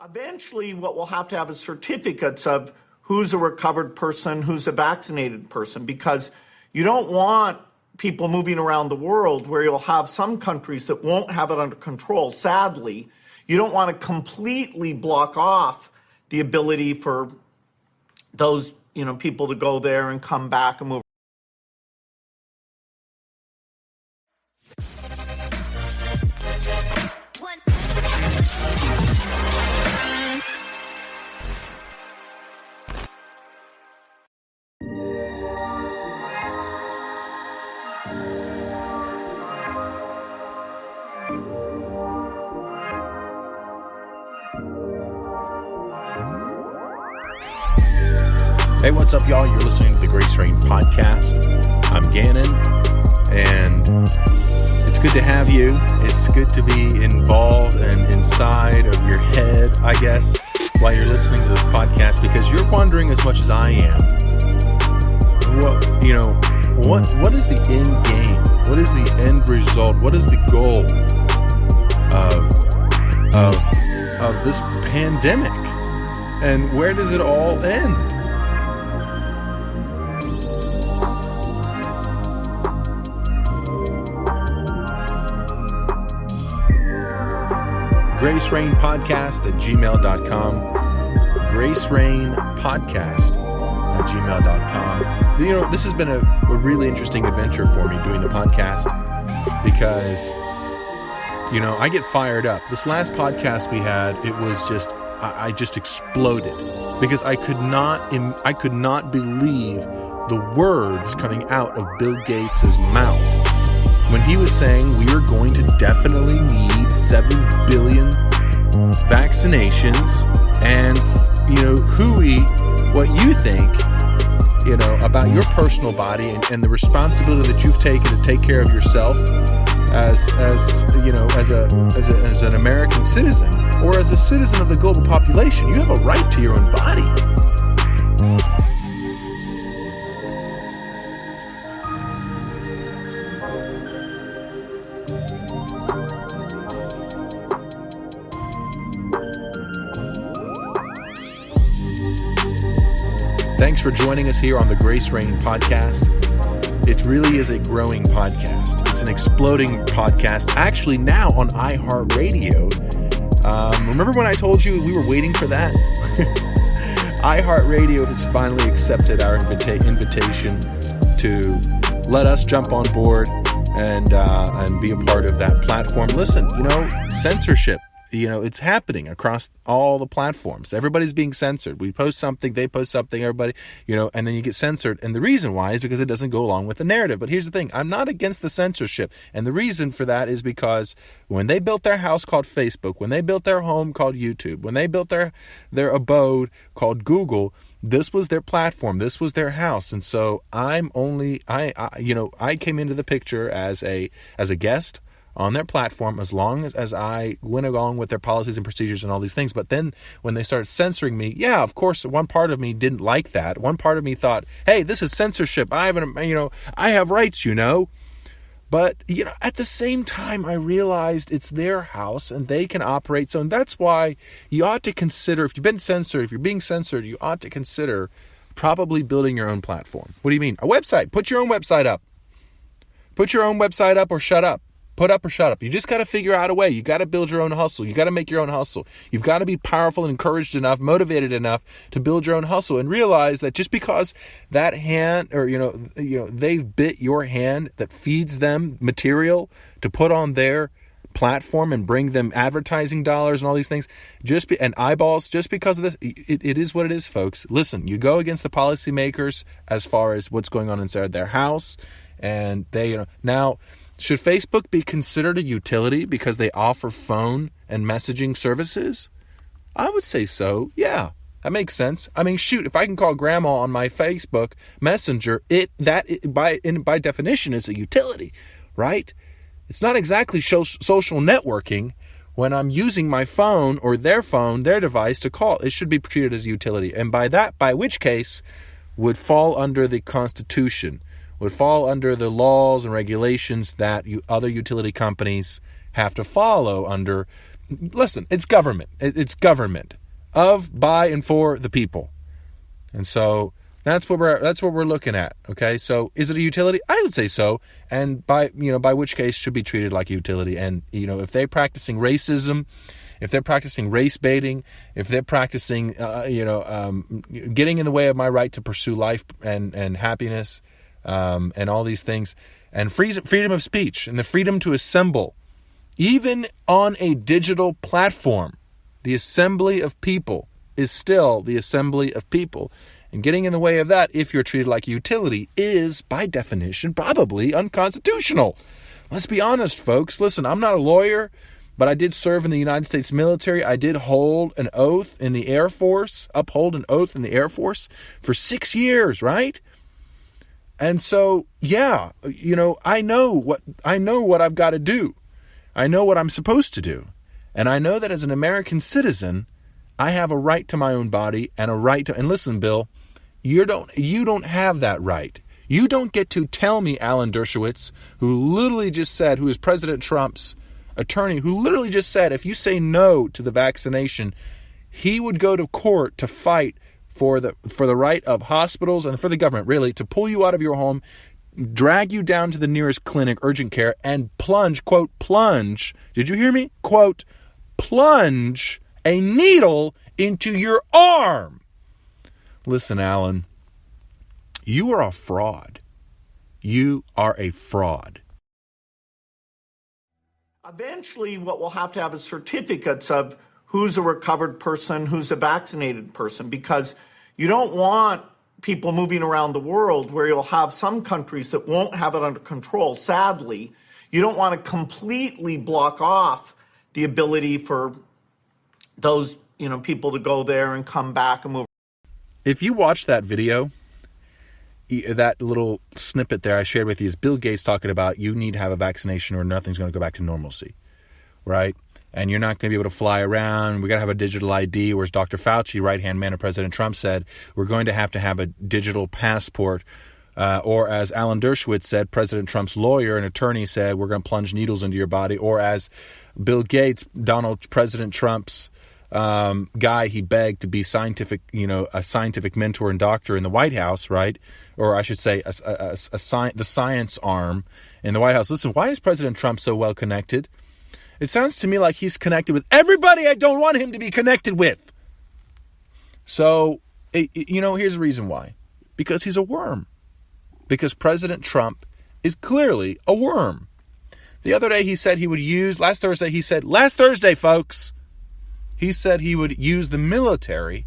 Eventually, what we'll have to have is certificates of who's a recovered person, who's a vaccinated person, because you don't want people moving around the world where you'll have some countries that won't have it under control. Sadly, you don't want to completely block off the ability for those, people to go there and come back and move. Hey, what's up, y'all? You're listening to the Grace Rain Podcast. I'm Gannon, and it's good to have you. It's good to be involved and inside of your head, I guess, while you're listening to this podcast, because you're wondering as much as I am, what is the end game? What is the end result? What is the goal of this pandemic? And where does it all end? GraceRainPodcast@gmail.com. GraceRainPodcast@gmail.com. This has been a really interesting adventure for me doing the podcast because, I get fired up. This last podcast we had, it was just, I just exploded because I could not believe the words coming out of Bill Gates' mouth when he was saying we are going to definitely need 7 billion vaccinations, and what you think about your personal body and the responsibility that you've taken to take care of yourself as an American citizen or as a citizen of the global population. You have a right to your own body. Thanks for joining us here on the Grace Rain Podcast. It really is a growing podcast. It's an exploding podcast, actually now on iHeartRadio. Remember when I told you we were waiting for that? iHeartRadio has finally accepted our invitation to let us jump on board and be a part of that platform. Listen, censorship. It's happening across all the platforms. Everybody's being censored. We post something, they post something, everybody, and then you get censored. And the reason why is because it doesn't go along with the narrative. But here's the thing. I'm not against the censorship. And the reason for that is because when they built their house called Facebook, when they built their home called YouTube, when they built their abode called Google, this was their platform. This was their house. And so I came into the picture as a guest on their platform as long as I went along with their policies and procedures and all these things. But then when they started censoring me, yeah, of course, one part of me didn't like that. One part of me thought, hey, this is censorship. I have rights, But, at the same time, I realized it's their house and they can operate. So, and that's why you ought to consider, if you've been censored, if you're being censored, you ought to consider probably building your own platform. What do you mean? A website. Put your own website up. Put your own website up or shut up. Put up or shut up. You just got to figure out a way. You got to build your own hustle. You got to make your own hustle. You've got to be powerful and encouraged enough, motivated enough to build your own hustle and realize that just because that hand or, they've bit your hand that feeds them material to put on their platform and bring them advertising dollars and all these things, and eyeballs, just because of this, it is what it is, folks. Listen, you go against the policymakers as far as what's going on inside their house, and they, now, should Facebook be considered a utility because they offer phone and messaging services? I would say so. Yeah, that makes sense. I mean, shoot, if I can call grandma on my Facebook Messenger, by definition is a utility, right? It's not exactly social networking when I'm using my phone or their device to call. It should be treated as a utility. And by which case would fall under the Constitution, would fall under the laws and regulations that other utility companies have to follow under listen, it's government. It's government of, by, and for the people. And so that's what we're looking at. Okay. So is it a utility? I would say so. And by which case should be treated like a utility. And, if they're practicing racism, if they're practicing race baiting, if they're practicing, getting in the way of my right to pursue life and happiness, and all these things, and freedom of speech and the freedom to assemble, even on a digital platform, the assembly of people is still the assembly of people. And getting in the way of that, if you're treated like a utility, is, by definition, probably unconstitutional. Let's be honest, folks. Listen, I'm not a lawyer, but I did serve in the United States military. I did uphold an oath in the Air Force for 6 years, right? And so, yeah, I know what I've got to do. I know what I'm supposed to do. And I know that as an American citizen, I have a right to my own body and a right to, and listen, Bill, you don't have that right. You don't get to tell me, Alan Dershowitz, who is President Trump's attorney, who literally just said, if you say no to the vaccination, he would go to court to fight for the right of hospitals and for the government, really, to pull you out of your home, drag you down to the nearest clinic, urgent care, and plunge, quote, plunge, did you hear me? Quote, plunge a needle into your arm. Listen, Alan, you are a fraud. You are a fraud. Eventually, what we'll have to have is certificates of who's a recovered person, who's a vaccinated person, because you don't want people moving around the world where you'll have some countries that won't have it under control. Sadly, you don't want to completely block off the ability for those, people to go there and come back and move. If you watch that video, that little snippet there I shared with you is Bill Gates talking about you need to have a vaccination or nothing's going to go back to normalcy, right? And you're not going to be able to fly around. We got to have a digital ID. Whereas Dr. Fauci, right-hand man of President Trump, said we're going to have a digital passport. Or as Alan Dershowitz said, President Trump's lawyer and attorney said, we're going to plunge needles into your body. Or as Bill Gates, President Trump's guy, he begged to be a scientific mentor and doctor in the White House, right? Or I should say the science arm in the White House. Listen, why is President Trump so well connected? It sounds to me like he's connected with everybody I don't want him to be connected with. So, here's the reason why. Because he's a worm. Because President Trump is clearly a worm. The other day he said he would use, last Thursday, folks, he said he would use the military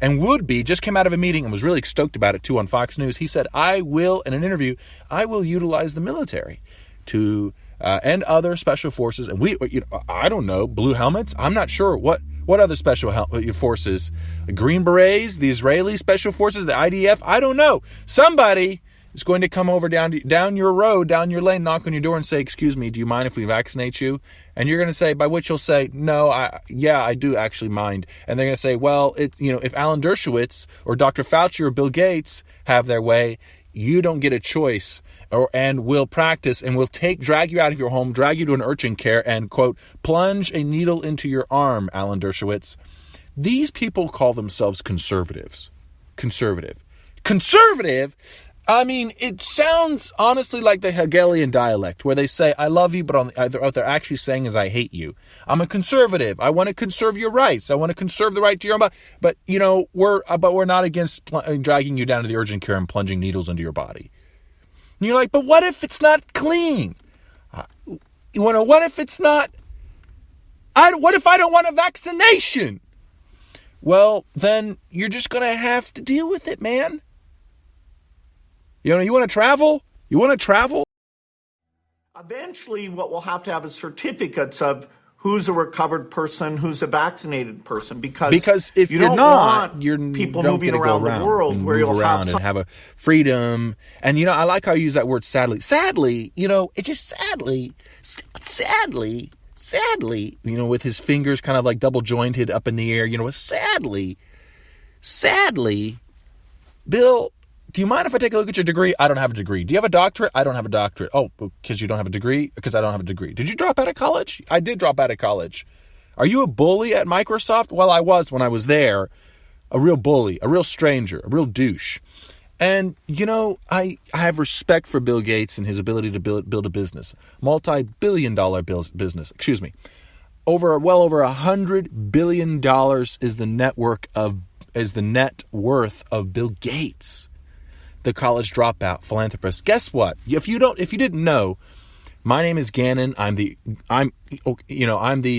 and just came out of a meeting and was really stoked about it too on Fox News. He said, in an interview, I will utilize the military to and other special forces. And I don't know, blue helmets. I'm not sure what other special forces, Green Berets, the Israeli special forces, the IDF. I don't know. Somebody is going to come over down your road, down your lane, knock on your door and say, excuse me, do you mind if we vaccinate you? And you're going to say, by which you'll say, no, I do actually mind. And they're going to say, well, if Alan Dershowitz or Dr. Fauci or Bill Gates have their way, you don't get a choice. And we'll practice and we'll drag you out of your home, drag you to an urgent care and, quote, plunge a needle into your arm, Alan Dershowitz. These people call themselves conservatives. Conservative. I mean, it sounds honestly like the Hegelian dialect where they say, I love you, but what they're actually saying is I hate you. I'm a conservative. I want to conserve your rights. I want to conserve the right to your own body. But, we're not against dragging you down to the urgent care and plunging needles into your body. And you're like, but what if it's not clean? What if it's not? What if I don't want a vaccination? Well, then you're just going to have to deal with it, man. You want to travel? Eventually, what we'll have to have is certificates of who's a recovered person, who's a vaccinated person, because if you you're don't not, want you're people moving around the world where you'll have and have a freedom. And I like how you use that word sadly. Sadly, it's just sadly, with his fingers kind of like double jointed up in the air, sadly, Bill, do you mind if I take a look at your degree? I don't have a degree. Do you have a doctorate? I don't have a doctorate. Oh, because you don't have a degree? Because I don't have a degree. Did you drop out of college? I did drop out of college. Are you a bully at Microsoft? Well, I was when I was there. A real bully, a real stranger, a real douche. And, I have respect for Bill Gates and his ability to build a business. Multi-billion-dollar business. Excuse me. Well over $100 billion is the net worth of Bill Gates, the college dropout philanthropist. Guess what? If you didn't know, my name is Gannon. I'm the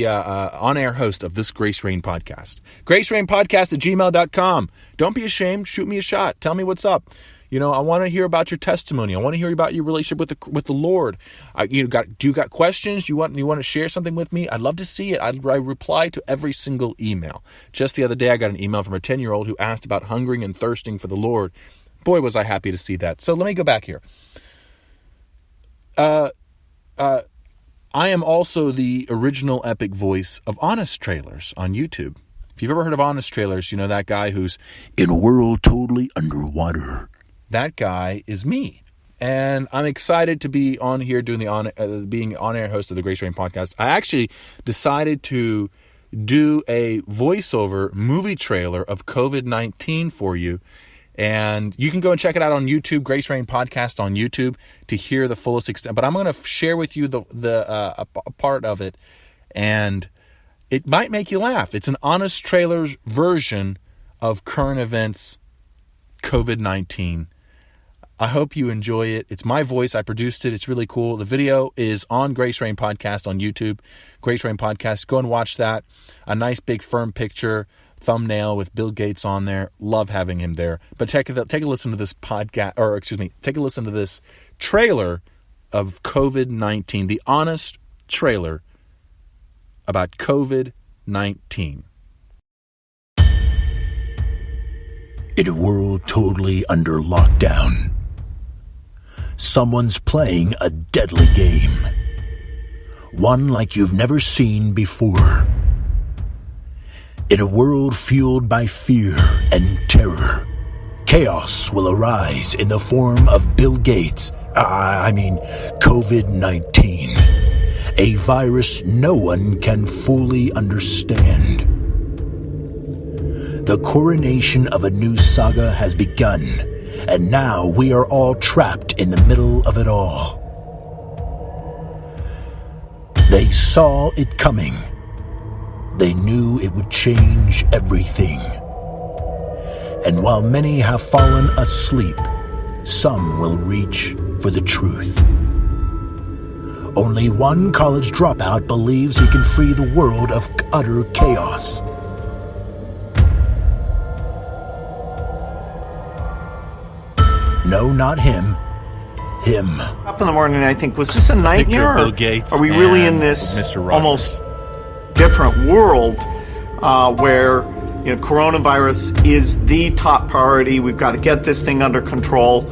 on-air host of this Grace Rain podcast. GraceRainPodcast@gmail.com. Don't be ashamed. Shoot me a shot. Tell me what's up. I want to hear about your testimony. I want to hear about your relationship with the Lord. Do you got questions? You want to share something with me? I'd love to see it. I reply to every single email. Just the other day, I got an email from a 10-year-old who asked about hungering and thirsting for the Lord. Boy, was I happy to see that. So let me go back here. I am also the original epic voice of Honest Trailers on YouTube. If you've ever heard of Honest Trailers, you know that guy who's in a world totally underwater. That guy is me. And I'm excited to be on here doing being on-air host of the Grace Rain podcast. I actually decided to do a voiceover movie trailer of COVID-19 for you. And you can go and check it out on YouTube, Grace Rain Podcast on YouTube, to hear the fullest extent. But I'm going to share with you a part of it, and it might make you laugh. It's an Honest Trailers version of current events, COVID-19. I hope you enjoy it. It's my voice. I produced it. It's really cool. The video is on Grace Rain Podcast on YouTube. Grace Rain Podcast. Go and watch that. A nice big firm picture thumbnail with Bill Gates on there. Love having him there. But take a listen to this take a listen to this trailer of COVID-19, the honest trailer about COVID-19. In a world totally under lockdown, someone's playing a deadly game. One like you've never seen before. In a world fueled by fear and terror, chaos will arise in the form of Bill Gates, COVID-19, a virus no one can fully understand. The coronation of a new saga has begun, and now we are all trapped in the middle of it all. They saw it coming. They knew it would change everything. And while many have fallen asleep, some will reach for the truth. Only one college dropout believes he can free the world of utter chaos. No, not him. Him. Up in the morning, I think, was this a nightmare? Bill Gates. Are we really in this Mr. almost different world where coronavirus is the top priority? We've got to get this thing under control.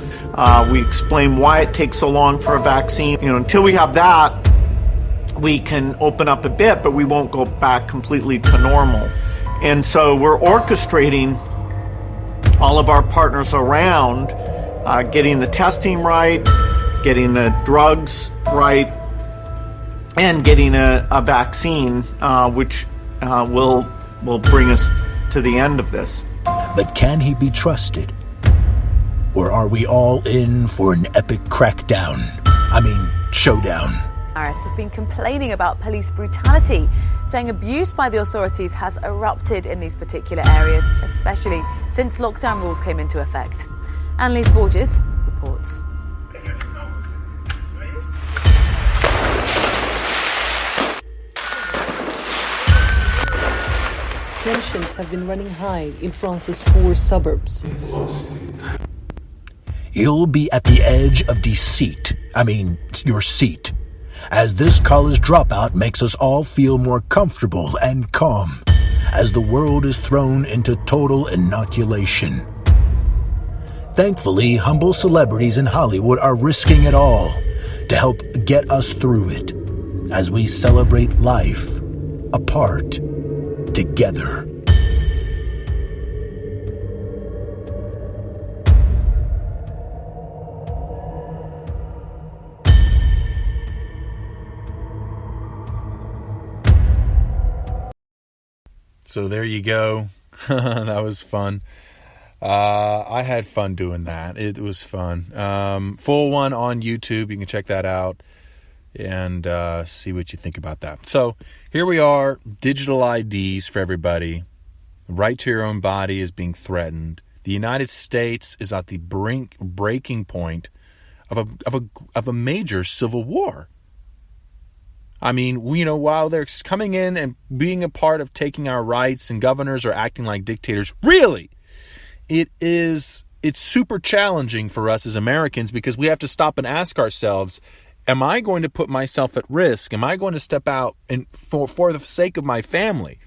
We explain why it takes so long for a vaccine. Until we have that, we can open up a bit, but we won't go back completely to normal. And so we're orchestrating all of our partners around getting the testing right, getting the drugs right, and getting a vaccine, which will bring us to the end of this. But can he be trusted? Or are we all in for an epic crackdown? Showdown. Harris have been complaining about police brutality, saying abuse by the authorities has erupted in these particular areas, especially since lockdown rules came into effect. Annalise Borges reports. Tensions have been running high in France's poor suburbs. You'll be at the edge of deceit. Your seat. As this college dropout makes us all feel more comfortable and calm, as the world is thrown into total inoculation. Thankfully, humble celebrities in Hollywood are risking it all to help get us through it, as we celebrate life apart together. So there you go. That was fun. I had fun doing that. It was fun. Full one on YouTube. You can check that out and see what you think about that. So here we are. Digital IDs for everybody. The right to your own body is being threatened. The United States is at the breaking point of a major civil war. I mean, while they're coming in and being a part of taking our rights and governors are acting like dictators, really, it's super challenging for us as Americans because we have to stop and ask ourselves, am I going to put myself at risk? Am I going to step out and for the sake of my family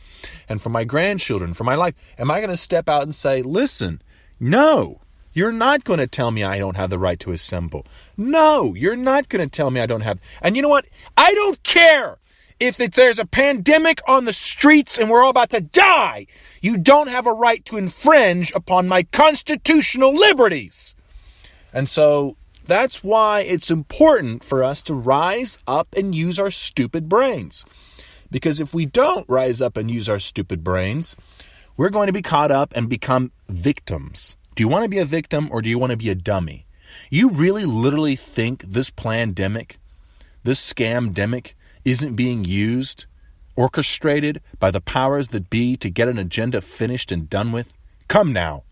and for my grandchildren, for my life? Am I going to step out and say, listen, no, you're not going to tell me I don't have the right to assemble. No, you're not going to tell me I don't have. And you know what? I don't care if there's a pandemic on the streets and we're all about to die. You don't have a right to infringe upon my constitutional liberties. And so that's why it's important for us to rise up and use our stupid brains. Because if we don't rise up and use our stupid brains, we're going to be caught up and become victims. Do you want to be a victim or do you want to be a dummy? You really literally think this plandemic, this scamdemic, isn't being used, orchestrated by the powers that be to get an agenda finished and done with? Come now.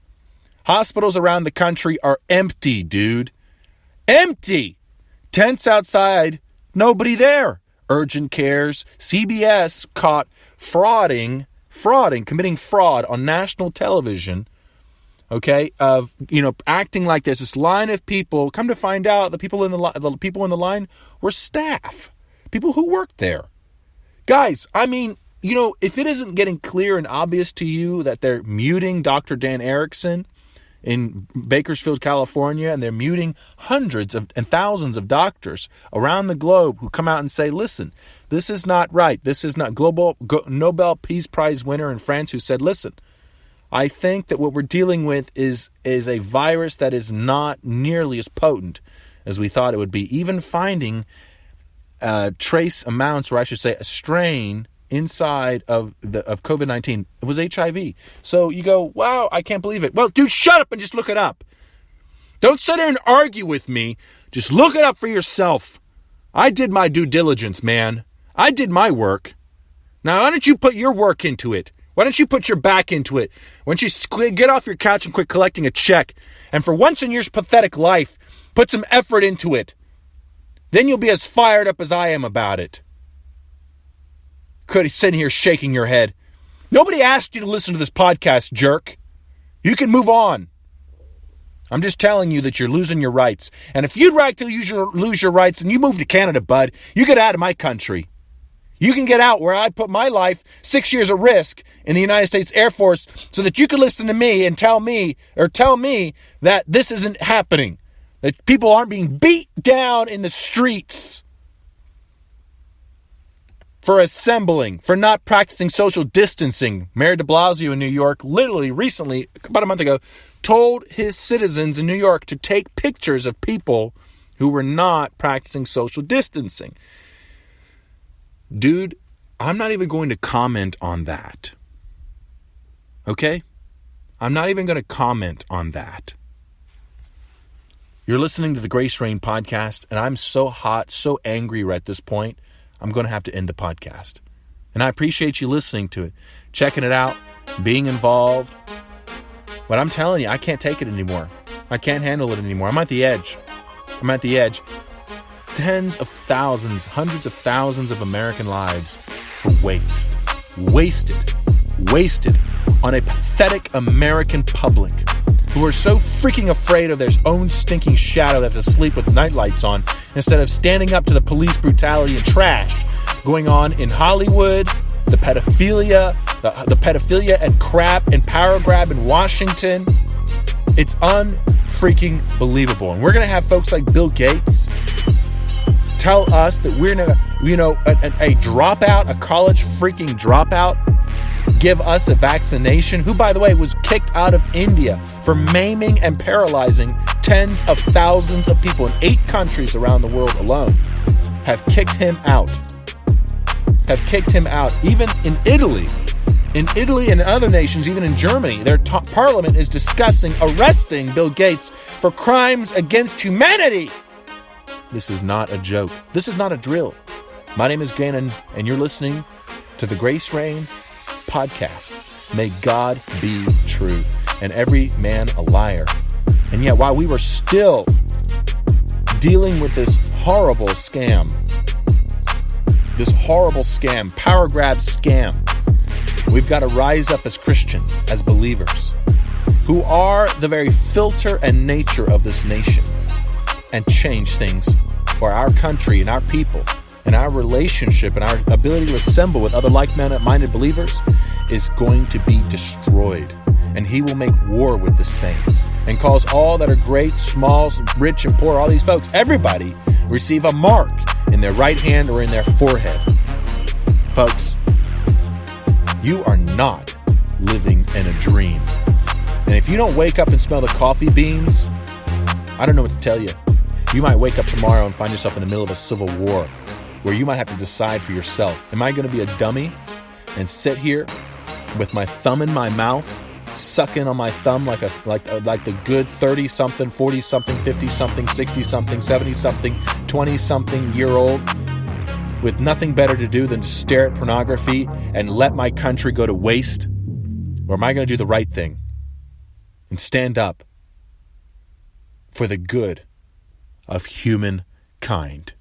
Hospitals around the country are empty, dude. Empty. Tents outside, nobody there. Urgent cares. CBS caught committing fraud on national television. Okay, of acting like there's this line of people. Come to find out, the people in the line were staff, people who worked there. Guys, I mean, if it isn't getting clear and obvious to you that they're muting Dr. Dan Erickson in Bakersfield, California, and they're muting hundreds and thousands of doctors around the globe who come out and say, listen, this is not right. This is not Nobel Peace Prize winner in France who said, listen, I think that what we're dealing with is a virus that is not nearly as potent as we thought it would be. Even finding trace amounts, or I should say a strain inside of COVID-19, it was HIV. So you go, wow, I can't believe it. Well, dude, shut up and just look it up. Don't sit there and argue with me. Just look it up for yourself. I did my due diligence, man. I did my work. Now, why don't you put your work into it? Why don't you put your back into it? Why don't you get off your couch and quit collecting a check? And for once in your pathetic life, put some effort into it. Then you'll be as fired up as I am about it. Could sitting here shaking your head. Nobody asked you to listen to this podcast, jerk. You can move on. I'm just telling you that you're losing your rights. And if you'd like to lose your rights, then you move to Canada, bud. You get out of my country. You can get out where I put my life 6 years at risk in the United States Air Force so that you can listen to me and tell me that this isn't happening. That people aren't being beat down in the streets for assembling, for not practicing social distancing. Mayor de Blasio in New York literally recently, about a month ago, told his citizens in New York to take pictures of people who were not practicing social distancing. Dude, I'm not even going to comment on that. Okay? I'm not even going to comment on that. You're listening to the Grace Rain podcast, and I'm so hot, so angry right at this point, I'm going to have to end the podcast. And I appreciate you listening to it, checking it out, being involved. But I'm telling you, I can't take it anymore. I can't handle it anymore. I'm at the edge. Tens of thousands, hundreds of thousands of American lives for wasted on a pathetic American public who are so freaking afraid of their own stinking shadow they have to sleep with nightlights on instead of standing up to the police brutality and trash going on in Hollywood, the pedophilia and crap and power grab in Washington. It's unfreaking believable. And we're going to have folks like Bill Gates tell us that we're a dropout, a college freaking dropout, give us a vaccination, who, by the way, was kicked out of India for maiming and paralyzing tens of thousands of people in 8 countries around the world alone, have kicked him out. Even in Italy, In Italy and other nations, even in Germany, their parliament is discussing arresting Bill Gates for crimes against humanity. This is not a joke. This is not a drill. My name is Gannon, and you're listening to the Grace Rain podcast. May God be true, and every man a liar. And yet, while we were still dealing with this horrible scam, power grab scam, we've got to rise up as Christians, as believers, who are the very filter and nature of this nation, and change things for our country and our people, and our relationship and our ability to assemble with other like-minded believers is going to be destroyed. And he will make war with the saints and cause all that are great, small, rich, and poor, all these folks, everybody, receive a mark in their right hand or in their forehead. Folks, you are not living in a dream. And if you don't wake up and smell the coffee beans, I don't know what to tell you. You might wake up tomorrow and find yourself in the middle of a civil war where you might have to decide for yourself. Am I going to be a dummy and sit here with my thumb in my mouth, sucking on my thumb like the good 30-something, 40-something, 50-something, 60-something, 70-something, 20-something year old with nothing better to do than to stare at pornography and let my country go to waste? Or am I going to do the right thing and stand up for the good of humankind?